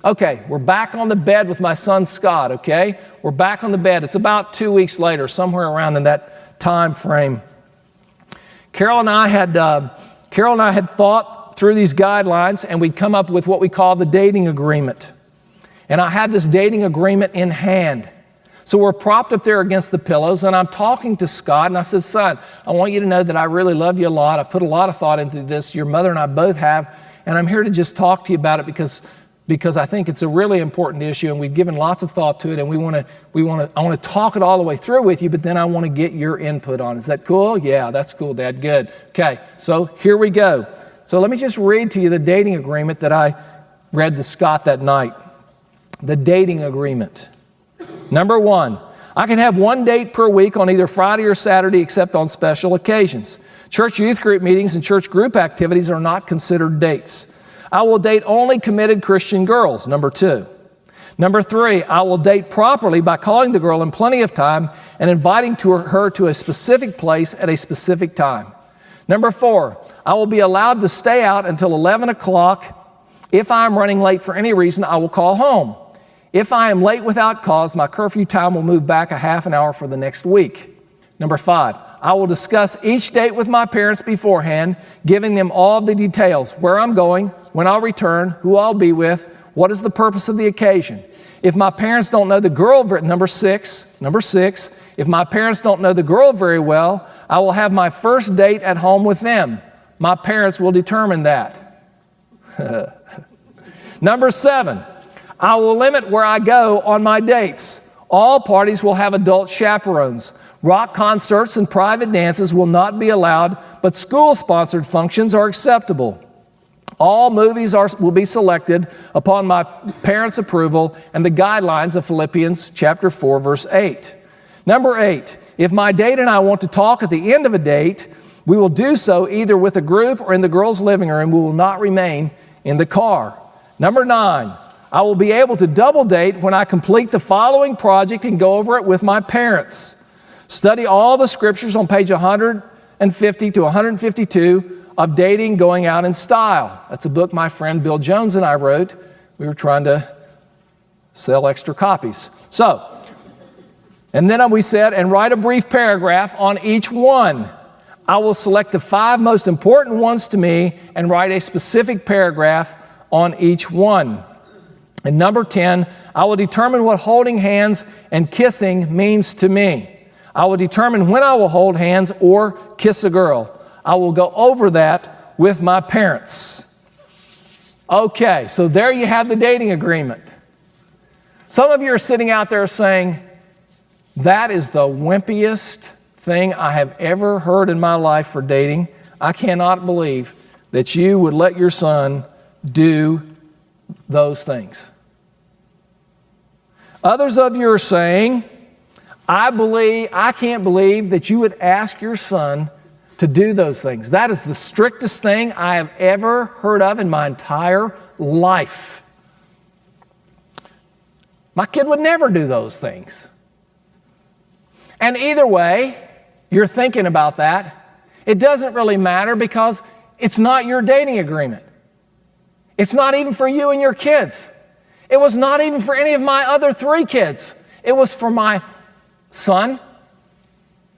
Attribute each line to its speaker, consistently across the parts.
Speaker 1: Okay, we're back on the bed with my son Scott, okay? We're back on the bed. It's about 2 weeks later, somewhere around in that time frame. Carol and I had thought through these guidelines, and we'd come up with what we call the dating agreement. And I had this dating agreement in hand. So we're propped up there against the pillows, and I'm talking to Scott, and I said, son, I want you to know that I really love you a lot. I've put a lot of thought into this. Your mother and I both have, and I'm here to just talk to you about it because I think it's a really important issue, and we've given lots of thought to it, and I want to talk it all the way through with you, but then I want to get your input on it. Is that cool? Yeah, that's cool, Dad. Good. Okay, so here we go. So let me just read to you the dating agreement that I read to Scott that night. The dating agreement. Number 1, I can have 1 date per week on either Friday or Saturday except on special occasions. Church youth group meetings and church group activities are not considered dates. I will date only committed Christian girls. Number 2. Number 3, I will date properly by calling the girl in plenty of time and inviting her to a specific place at a specific time. Number 4, I will be allowed to stay out until 11 o'clock. If I am running late for any reason, I will call home. If I am late without cause, my curfew time will move back a half an hour for the next week. Number 5, I will discuss each date with my parents beforehand, giving them all of the details, where I'm going, when I'll return, who I'll be with, what is the purpose of the occasion. If my parents don't know the girl, number six, if my parents don't know the girl very well, I will have my first date at home with them. My parents will determine that. Number 7, I will limit where I go on my dates. All parties will have adult chaperones. Rock concerts and private dances will not be allowed, but school-sponsored functions are acceptable. All movies will be selected upon my parents' approval and the guidelines of Philippians chapter 4, verse 8. Number 8, if my date and I want to talk at the end of a date, we will do so either with a group or in the girls' living room. We will not remain in the car. Number 9, I will be able to double date when I complete the following project and go over it with my parents. Study all the scriptures on page 150 to 152 of Dating Going Out in Style. That's a book my friend Bill Jones and I wrote. We were trying to sell extra copies. And then we said, and write a brief paragraph on each one. I will select the 5 most important ones to me and write a specific paragraph on each one. And number 10, I will determine what holding hands and kissing means to me. I will determine when I will hold hands or kiss a girl. I will go over that with my parents. Okay, so there you have the dating agreement. Some of you are sitting out there saying, that is the wimpiest thing I have ever heard in my life for dating. I cannot believe that you would let your son do those things. Others of you are saying, I can't believe that you would ask your son to do those things. That is the strictest thing I have ever heard of in my entire life. My kid would never do those things. And either way, you're thinking about that. It doesn't really matter because it's not your dating agreement. It's not even for you and your kids. It was not even for any of my other 3 kids. It was for my son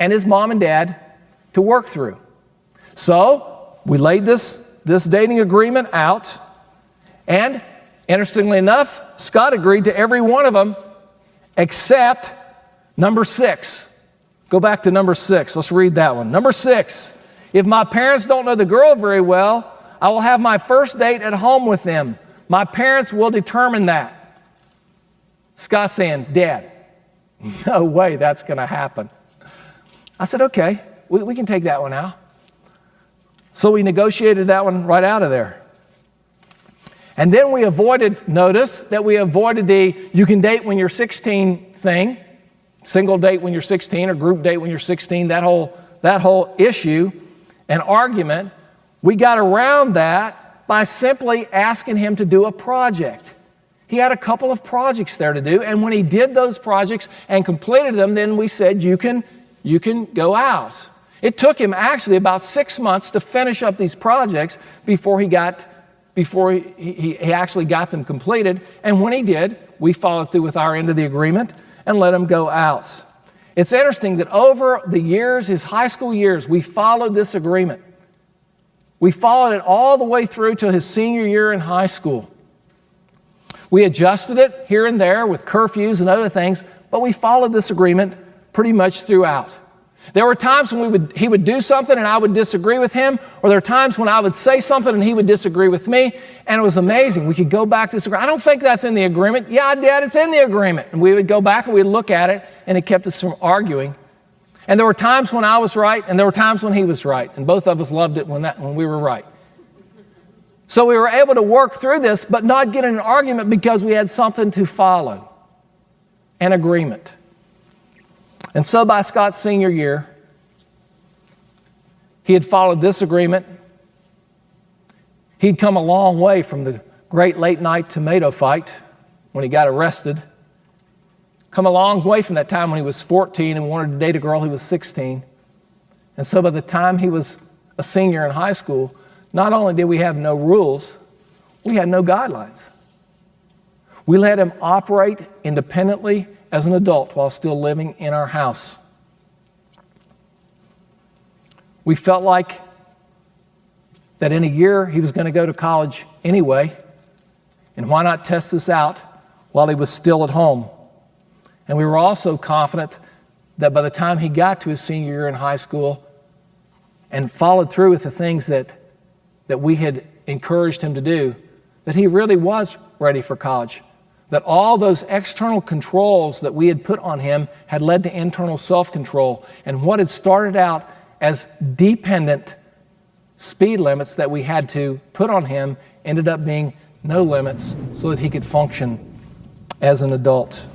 Speaker 1: and his mom and dad to work through. So we laid this dating agreement out, and interestingly enough, Scott agreed to every one of them except number 6. Go back to number 6. Let's read that one. Number 6, if my parents don't know the girl very well, I will have my first date at home with them. My parents will determine that. Scott's saying, Dad, no way that's going to happen. I said, okay, we can take that one out. So we negotiated that one right out of there. And then we avoided the you can date when you're 16 thing, single date when you're 16 or group date when you're 16, that whole issue and argument. We got around that by simply asking him to do a project. He had a couple of projects there to do, and when he did those projects and completed them, then we said, you can go out. It took him actually about 6 months to finish up these projects before he got before he actually got them completed. And when he did, we followed through with our end of the agreement and let him go out. It's interesting that over the years, his high school years, we followed this agreement. We followed it all the way through to his senior year in high school. We adjusted it here and there with curfews and other things, but we followed this agreement pretty much throughout. There were times when he would do something and I would disagree with him, or there were times when I would say something and he would disagree with me, and it was amazing. We could go back to this agreement. I don't think that's in the agreement. Yeah, Dad, it's in the agreement. And we would go back and we'd look at it, and it kept us from arguing. And there were times when I was right, and there were times when he was right, and both of us loved it when we were right. So we were able to work through this, but not get in an argument because we had something to follow, an agreement. And so by Scott's senior year, he had followed this agreement. He'd come a long way from the great late night tomato fight when he got arrested. Come a long way from that time when he was 14 and wanted to date a girl who was 16. And so by the time he was a senior in high school, not only did we have no rules, we had no guidelines. We let him operate independently as an adult while still living in our house. We felt like that in a year he was going to go to college anyway, and why not test this out while he was still at home? And we were also confident that by the time he got to his senior year in high school and followed through with the things that we had encouraged him to do, that he really was ready for college. That all those external controls that we had put on him had led to internal self-control. And what had started out as dependent speed limits that we had to put on him ended up being no limits so that he could function as an adult.